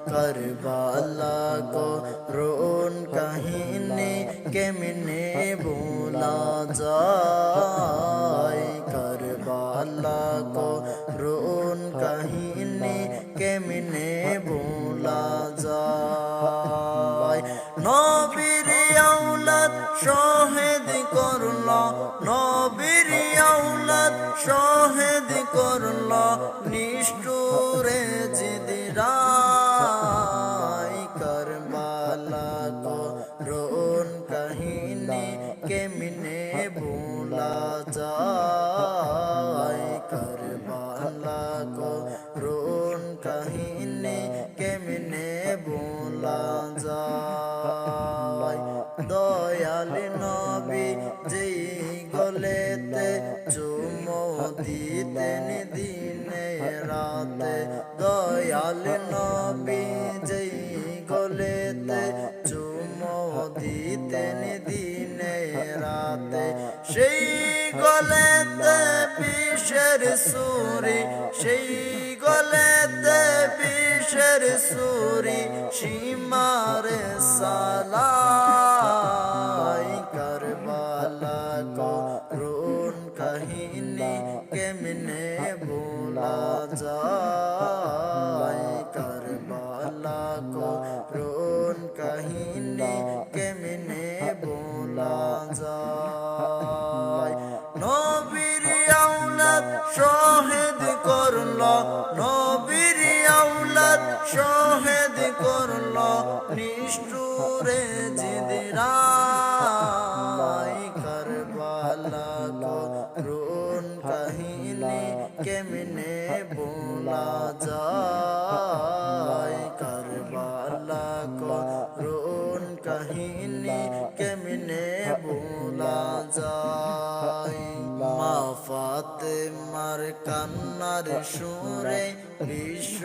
करबाला को रोन कहीने केमने भूला जाए करबाला को रोन कहीने केमने भूला जाए नबीर औलाद शहीद करलो नबीर औलाद शहीद करलो निष्ठुरे जिदिराय करबाला को रोन कहीने केमने भूला जाए करबाला को रोन कहीने केमने भूला जाए दयाल नबी যেই গলেতে চুমো দিতেন দিনে রাতে দয়াল নবী যেই গলেতে চুমো দিতেন দিনে রাতে সেই গলেতে বিষের সুরি সেই গলেতে বিষের সুরি সীমারে সালাই करबाला को रोन कहीने केमने भूला जाए करबाला को रोन कहीने केमने भूला जाए नबीर औलाद शहीद करलो नबीर औलाद शहीद करलो निष्ठुरे जिदिराय करबाला को रोन कहीने केमने भूला जाए करबाला को रोन कहीने केमने भूला जाए মা ফাতেমার কান্নার সুরে বিশ্ব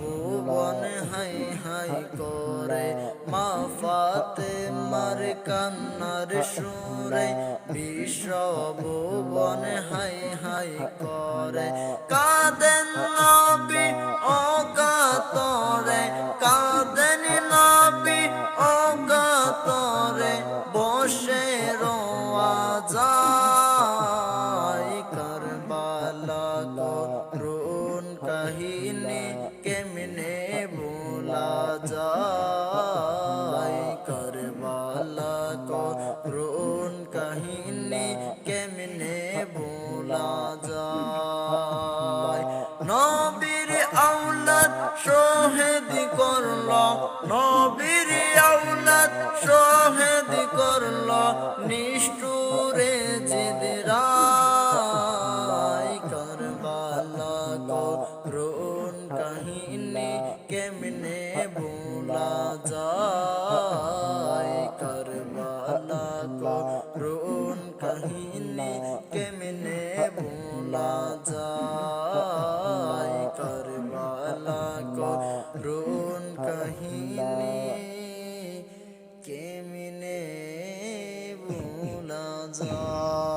ভুবন হাই হাই করে মা ফাতেমার কান্নার সুরে বিশ্ব ভুবন হাই হাই করে কাঁদেন নবী অকাতরে কাঁদেন নবী অকাতরে বসে রোয়া যায় करबाला को रोन कहीने केमने भूला जाए करबाला को रोन कहीने केमने भूला जाए नबीर औलाद शहीद करलो नबीर औलाद शहीद करलो निष्ठुरे जिदिराय करबाला को रोन कहीने केमने भूला जाए करबाला को रोन कहीने केमने भूला जाए करबाला को रोन कहीने केमने भूला जाए।